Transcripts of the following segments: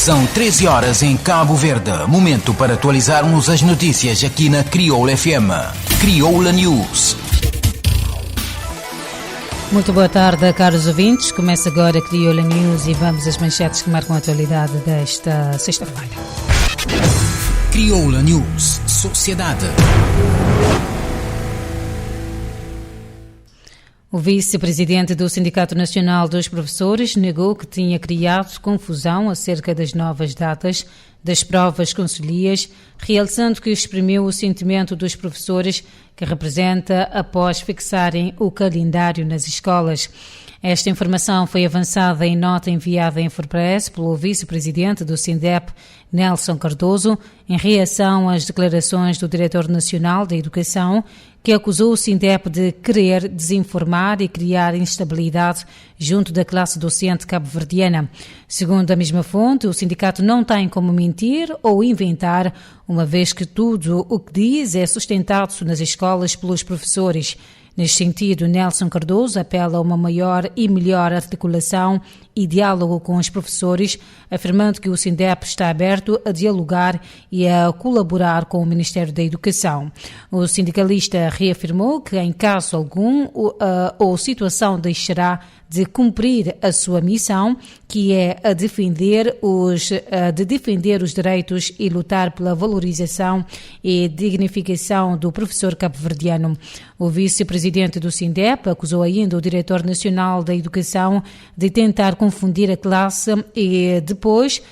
São 13 horas em Cabo Verde. Momento para atualizarmos as notícias aqui na Crioula FM. Crioula News. Muito boa tarde, caros ouvintes. Começa agora a Crioula News e vamos às manchetes que marcam a atualidade desta sexta-feira. Crioula News. Sociedade. O vice-presidente do Sindicato Nacional dos Professores negou que tinha criado confusão acerca das novas datas das provas conselhias, realçando que exprimiu o sentimento dos professores que representa após fixarem o calendário nas escolas. Esta informação foi avançada em nota enviada em Forpress pelo vice-presidente do SINDEP, Nelson Cardoso, em reação às declarações do diretor nacional da Educação, que acusou o SINDEP de querer desinformar e criar instabilidade junto da classe docente cabo-verdiana. Segundo a mesma fonte, o sindicato não tem como mentir ou inventar, uma vez que tudo o que diz é sustentado nas escolas pelos professores. Neste sentido, Nelson Cardoso apela a uma maior e melhor articulação e diálogo com os professores, afirmando que o SINDEP está aberto a dialogar e a colaborar com o Ministério da Educação. O sindicalista reafirmou que, em caso algum, a situação deixará de cumprir a sua missão, que é a de defender os direitos e lutar pela valorização e dignificação do professor cabo-verdiano. O vice-presidente do SINDEP acusou ainda o diretor nacional da Educação de tentar confundir a classe e depois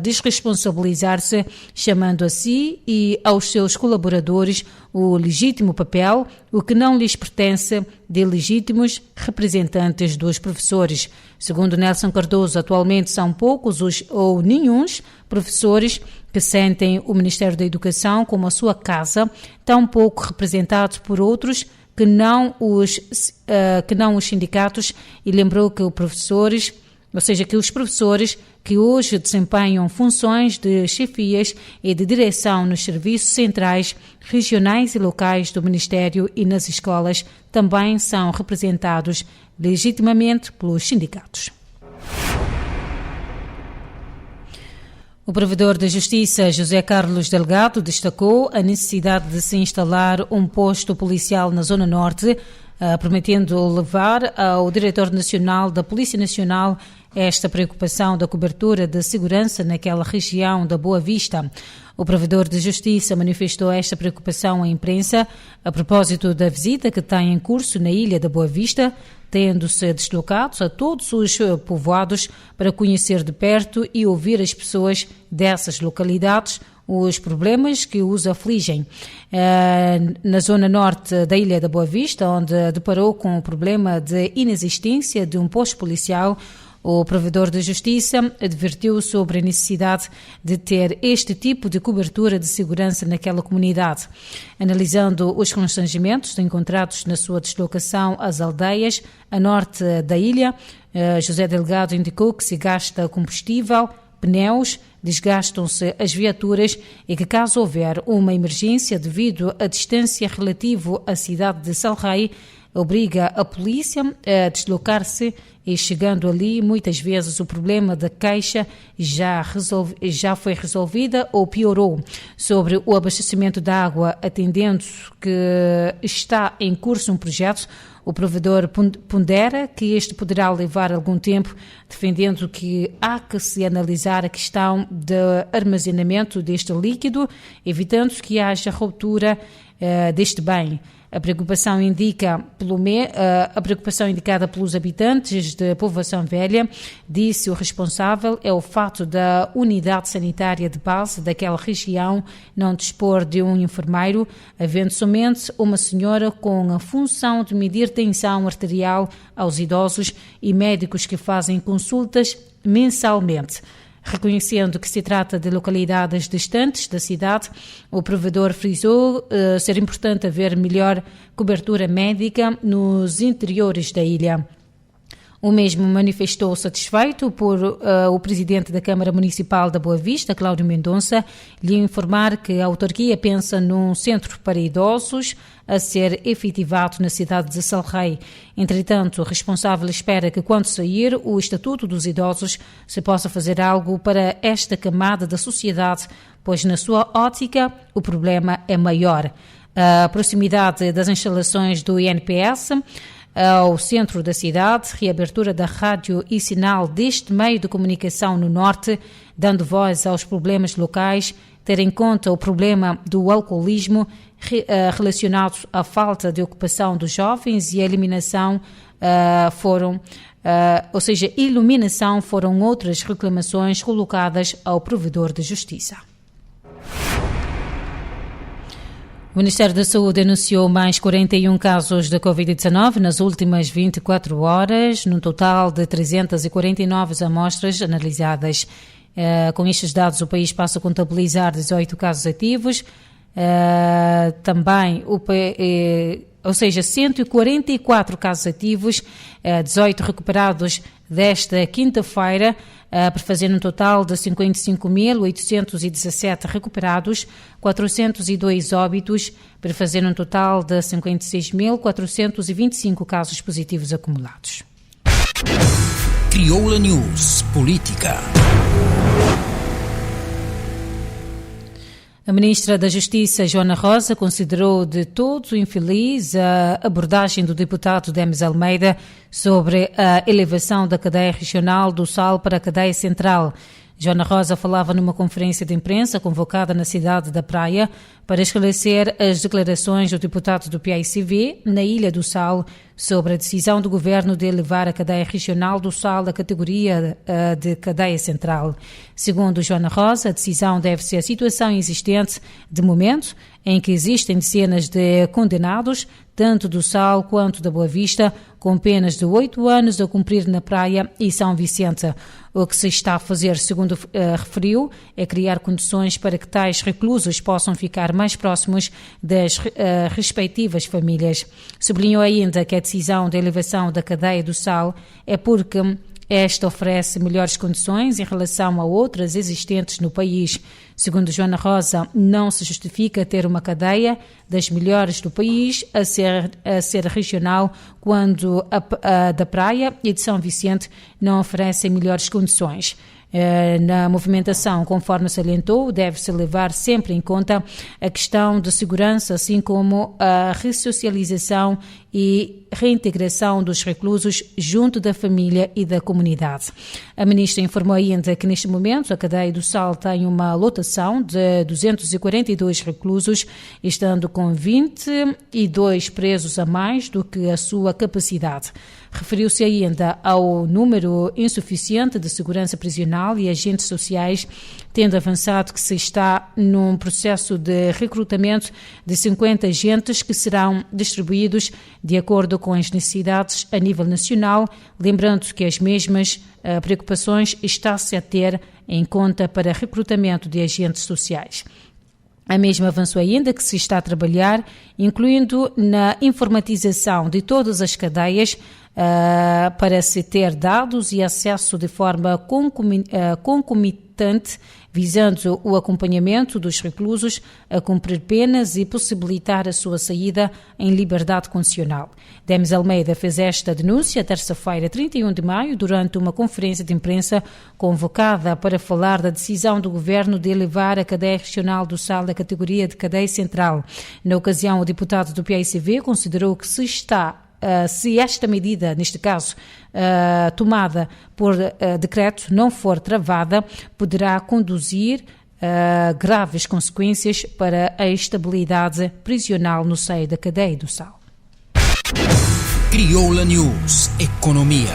desresponsabilizar-se, chamando a si e aos seus colaboradores o legítimo papel, o que não lhes pertence, de legítimos representantes dos professores. Segundo Nelson Cardoso, atualmente são poucos ou nenhuns professores que sentem o Ministério da Educação como a sua casa, tão pouco representados por outros que não os sindicatos, e lembrou que os professores que hoje desempenham funções de chefias e de direção nos serviços centrais, regionais e locais do Ministério e nas escolas também são representados legitimamente pelos sindicatos. O provedor da Justiça, José Carlos Delgado, destacou a necessidade de se instalar um posto policial na Zona Norte, prometendo levar ao diretor nacional da Polícia Nacional esta preocupação da cobertura de segurança naquela região da Boa Vista. O provedor de Justiça manifestou esta preocupação à imprensa a propósito da visita que tem em curso na Ilha da Boa Vista, tendo-se deslocados a todos os povoados para conhecer de perto e ouvir as pessoas dessas localidades os problemas que os afligem. Na zona norte da Ilha da Boa Vista, onde deparou com o problema de inexistência de um posto policial, o provedor da Justiça advertiu sobre a necessidade de ter este tipo de cobertura de segurança naquela comunidade. Analisando os constrangimentos encontrados na sua deslocação às aldeias a norte da ilha, José Delgado indicou que se gasta combustível, pneus, desgastam-se as viaturas e que, caso houver uma emergência devido à distância relativa à cidade de Salrei, obriga a polícia a deslocar-se e, chegando ali, muitas vezes o problema da queixa já foi resolvida ou piorou. Sobre o abastecimento de água, atendendo que está em curso um projeto, o provedor pondera que este poderá levar algum tempo, defendendo que há que se analisar a questão de armazenamento deste líquido, evitando que haja ruptura deste bem. A preocupação indicada pelos habitantes de Povoação Velha, disse o responsável, é o fato da unidade sanitária de base daquela região não dispor de um enfermeiro, havendo somente uma senhora com a função de medir tensão arterial aos idosos e médicos que fazem consultas mensalmente. Reconhecendo que se trata de localidades distantes da cidade, o provedor frisou ser importante haver melhor cobertura médica nos interiores da ilha. O mesmo manifestou satisfeito por o presidente da Câmara Municipal da Boa Vista, Cláudio Mendonça, lhe informar que a autarquia pensa num centro para idosos a ser efetivado na cidade de Salrei. Entretanto, o responsável espera que, quando sair o Estatuto dos Idosos, se possa fazer algo para esta camada da sociedade, pois, na sua ótica, o problema é maior. A proximidade das instalações do INPS ao centro da cidade, reabertura da rádio e sinal deste meio de comunicação no norte, dando voz aos problemas locais, ter em conta o problema do alcoolismo relacionado à falta de ocupação dos jovens e a iluminação foram outras reclamações colocadas ao provedor de justiça. O Ministério da Saúde anunciou mais 41 casos de Covid-19 nas últimas 24 horas, num total de 349 amostras analisadas. Com estes dados, o país passa a contabilizar 18 casos ativos, 144 casos ativos, 18 recuperados desta quinta-feira, para fazer um total de 55.817 recuperados, 402 óbitos, para fazer um total de 56.425 casos positivos acumulados. Crioula News Política. A Ministra da Justiça, Joana Rosa, considerou de todo infeliz a abordagem do deputado Demis Almeida sobre a elevação da cadeia regional do Sal para a cadeia central. Joana Rosa falava numa conferência de imprensa convocada na cidade da Praia para esclarecer as declarações do deputado do PAICV na Ilha do Sal sobre a decisão do governo de elevar a cadeia regional do Sal à categoria de cadeia central. Segundo Joana Rosa, a decisão deve-se à situação existente de momento, em que existem dezenas de condenados, tanto do Sal quanto da Boa Vista, com penas de 8 anos a cumprir na Praia e São Vicente. O que se está a fazer, segundo referiu, é criar condições para que tais reclusos possam ficar mais próximos das respectivas famílias. Sublinhou ainda que a decisão de elevação da cadeia do Sal é porque esta oferece melhores condições em relação a outras existentes no país. Segundo Joana Rosa, não se justifica ter uma cadeia das melhores do país a ser regional quando a da Praia e de São Vicente não oferecem melhores condições. Na movimentação, conforme salientou, deve-se levar sempre em conta a questão de segurança, assim como a ressocialização e reintegração dos reclusos junto da família e da comunidade. A ministra informou ainda que, neste momento, a cadeia do Sal tem uma lotação de 242 reclusos, estando com 22 presos a mais do que a sua capacidade. Referiu-se ainda ao número insuficiente de segurança prisional e agentes sociais, tendo avançado que se está num processo de recrutamento de 50 agentes que serão distribuídos de acordo com as necessidades a nível nacional, lembrando que as mesmas preocupações está-se a ter em conta para recrutamento de agentes sociais. A mesma avançou ainda que se está a trabalhar, incluindo na informatização de todas as cadeias, para se ter dados e acesso de forma concomitante, visando o acompanhamento dos reclusos a cumprir penas e possibilitar a sua saída em liberdade condicional. Demis Almeida fez esta denúncia terça-feira, 31 de maio, durante uma conferência de imprensa convocada para falar da decisão do governo de elevar a cadeia regional do Sal à categoria de cadeia central. Na ocasião, o deputado do PAICV considerou que se esta medida, neste caso, tomada por decreto, não for travada, poderá conduzir a graves consequências para a estabilidade prisional no seio da cadeia do Sal. Crioula News Economia.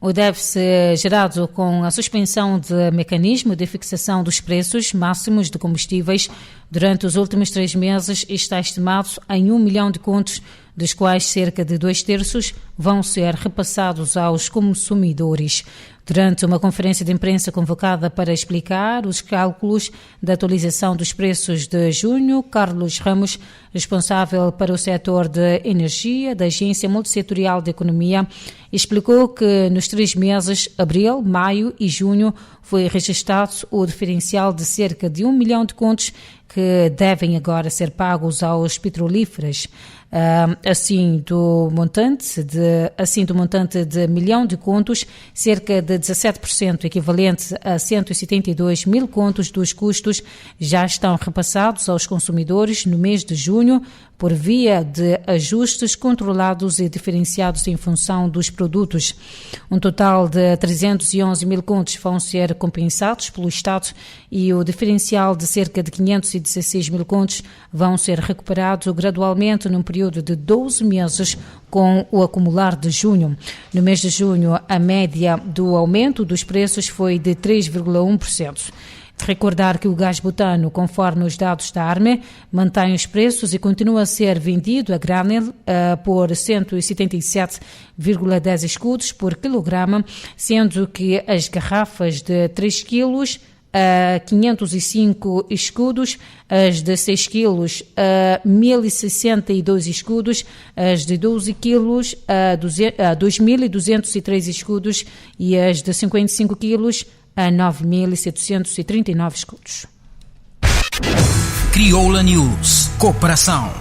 O déficit gerado com a suspensão de mecanismo de fixação dos preços máximos de combustíveis durante os últimos 3 meses está estimado em 1 milhão de contos dos quais cerca de 2/3 vão ser repassados aos consumidores. Durante uma conferência de imprensa convocada para explicar os cálculos da atualização dos preços de junho, Carlos Ramos, responsável para o setor de energia da Agência Multissetorial de Economia, explicou que nos 3 meses, abril, maio e junho, foi registrado o diferencial de cerca de 1 milhão de contos que devem agora ser pagos aos petrolíferos. Assim do montante de milhão de contos, cerca de 17%, equivalente a 172 mil contos dos custos, já estão repassados aos consumidores no mês de junho por via de ajustes controlados e diferenciados em função dos produtos. Um total de 311 mil contos vão ser compensados pelo Estado e o diferencial de cerca de 516 mil contos vão ser recuperados gradualmente num período de 12 meses com o acumular de junho. No mês de junho, a média do aumento dos preços foi de 3,1%. Recordar que o gás butano, conforme os dados da ARME, mantém os preços e continua a ser vendido a granel por 177,10 escudos por quilograma, sendo que as garrafas de 3 quilos a 505 escudos, as de 6 quilos a 1.062 escudos, as de 12 quilos a 2.203 escudos e as de 55 quilos a 9.739 escudos. Crioula News. Cooperação.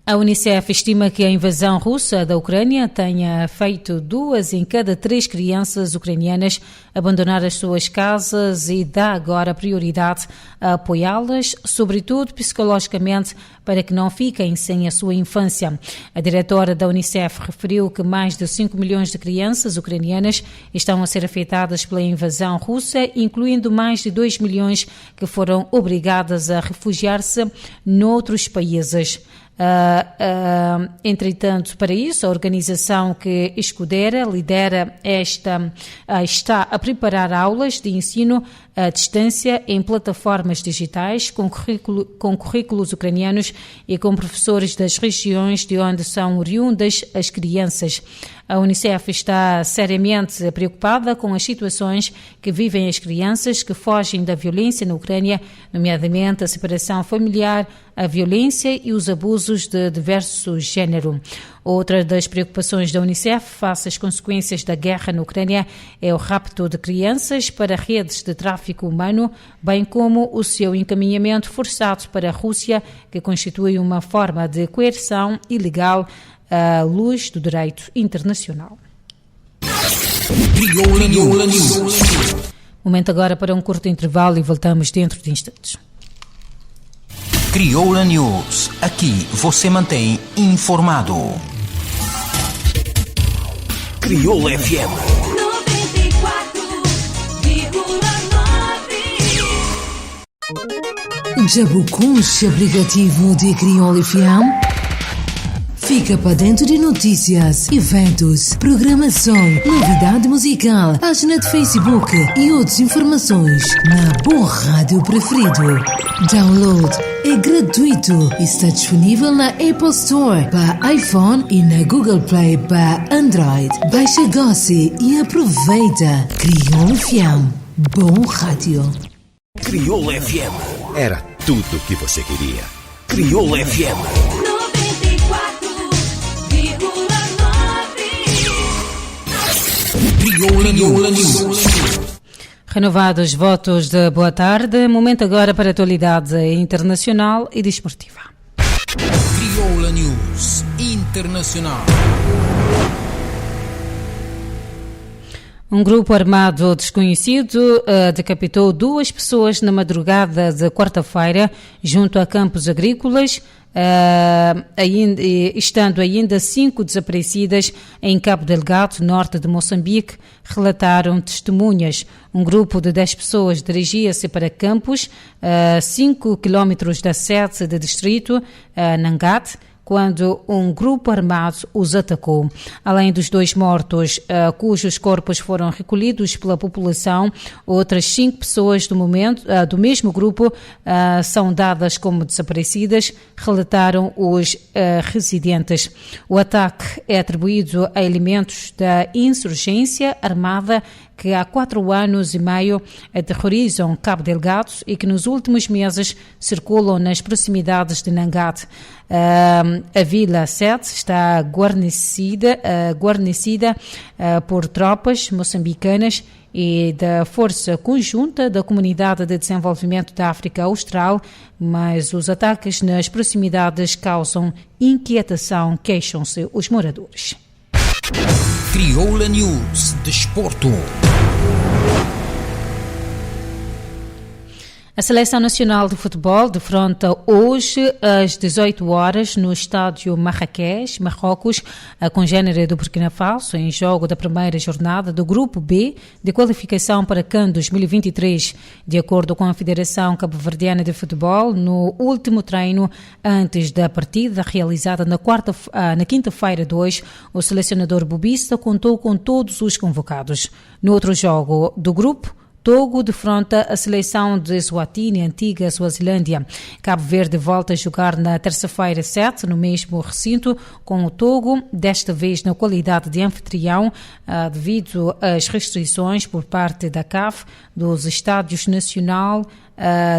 A Unicef estima que a invasão russa da Ucrânia tenha feito 2 em cada 3 crianças ucranianas abandonar as suas casas e dá agora prioridade a apoiá-las, sobretudo psicologicamente, para que não fiquem sem a sua infância. A diretora da Unicef referiu que mais de 5 milhões de crianças ucranianas estão a ser afetadas pela invasão russa, incluindo mais de 2 milhões que foram obrigadas a refugiar-se noutros países. Entretanto, para isso, a organização que Escudera lidera está a preparar aulas de ensino à distância em plataformas digitais com currículos ucranianos e com professores das regiões de onde são oriundas as crianças. A Unicef está seriamente preocupada com as situações que vivem as crianças que fogem da violência na Ucrânia, nomeadamente a separação familiar, a violência e os abusos de diverso género. Outra das preocupações da Unicef face às consequências da guerra na Ucrânia é o rapto de crianças para redes de tráfico humano, bem como o seu encaminhamento forçado para a Rússia, que constitui uma forma de coerção ilegal à luz do direito internacional. Crioula News. Momento agora para um curto intervalo e voltamos dentro de instantes. Crioula News. Aqui você mantém informado. Crioula FM. 94,9. Já buscaste o aplicativo de Crioula FM? Fica para dentro de notícias, eventos, programação, novidade musical, página de Facebook e outras informações na boa rádio preferido. Download é gratuito e está disponível na Apple Store para iPhone e na Google Play para Android. Baixa agora e aproveita. Crioula FM. Bom rádio. Crioula FM. Era tudo o que você queria. Crioula FM. Crioula News. Renovados votos de boa tarde, momento agora para a atualidade internacional e desportiva. Crioula News Internacional. Um grupo armado desconhecido decapitou 2 pessoas na madrugada de quarta-feira junto a campos agrícolas, estando ainda 5 desaparecidas em Cabo Delgado, norte de Moçambique, relataram testemunhas. Um grupo de 10 pessoas dirigia-se para Campos, 5 quilómetros da sede do distrito, Nangat, quando um grupo armado os atacou. Além dos 2 mortos, cujos corpos foram recolhidos pela população, outras 5 pessoas do mesmo grupo são dadas como desaparecidas, relataram os residentes. O ataque é atribuído a elementos da insurgência armada que há 4 anos e meio aterrorizam Cabo Delgado e que nos últimos meses circulam nas proximidades de Nangat. A Vila 7 está guarnecida por tropas moçambicanas e da Força Conjunta da Comunidade de Desenvolvimento da África Austral, mas os ataques nas proximidades causam inquietação, queixam-se os moradores. Crioula News Desporto. A Seleção Nacional de Futebol defronta hoje às 18 horas no estádio Marrakech, Marrocos, a congênere do Burkina Faso, em jogo da primeira jornada do Grupo B de qualificação para CAN 2023. De acordo com a Federação Cabo-Verdiana de Futebol, no último treino antes da partida realizada na quinta-feira 2, o selecionador bobista contou com todos os convocados. No outro jogo do grupo, Togo defronta a seleção de Eswatini, antiga Suazilândia. Cabo Verde volta a jogar na terça-feira 7, no mesmo recinto, com o Togo, desta vez na qualidade de anfitrião, devido às restrições por parte da CAF dos estádios Nacional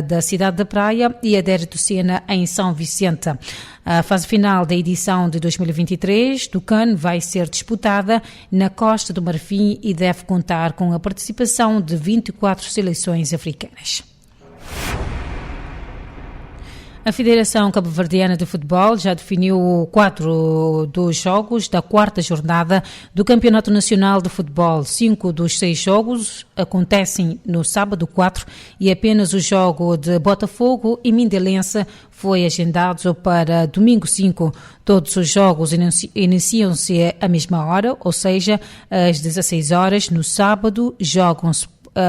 da Cidade da Praia e Adérito Sena em São Vicente. A fase final da edição de 2023 do CAN vai ser disputada na Costa do Marfim e deve contar com a participação de 24 seleções africanas. A Federação Cabo-Verdiana de Futebol já definiu 4 dos jogos da 4ª jornada do Campeonato Nacional de Futebol. 5 dos 6 jogos acontecem no sábado 4 e apenas o jogo de Botafogo e Mindelense foi agendado para domingo 5. Todos os jogos iniciam-se à mesma hora, ou seja, às 16 horas. No sábado jogam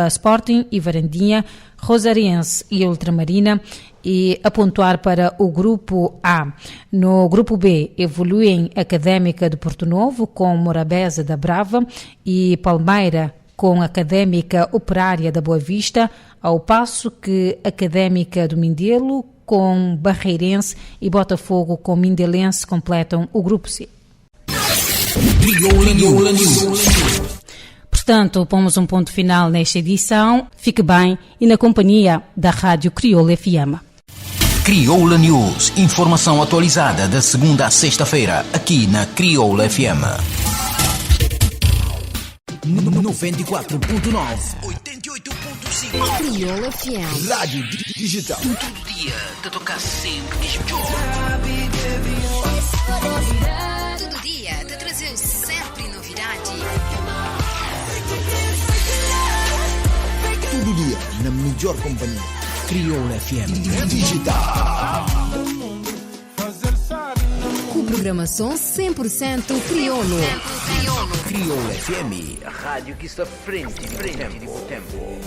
Sporting e Varandinha, Rosariense e Ultramarina, e a pontuar para o Grupo A. No Grupo B, evoluem Académica de Porto Novo com Morabeza da Brava e Palmeira com Académica Operária da Boa Vista, ao passo que Académica do Mindelo com Barreirense e Botafogo com Mindelense completam o Grupo C. Crioula News. Portanto, pomos um ponto final nesta edição. Fique bem e na companhia da Rádio Crioula FM. Crioula News, informação atualizada da segunda à sexta-feira, aqui na Crioula FM. 94.9, 88.5. Crioula FM. Rádio digital. Todo dia, te tocar sempre melhor. Todo dia te trazer sempre novidade. Todo dia, na melhor companhia. Crioula FM Digital. Com programação 100% crioulo. Crioula FM, a rádio que está frente de tempo.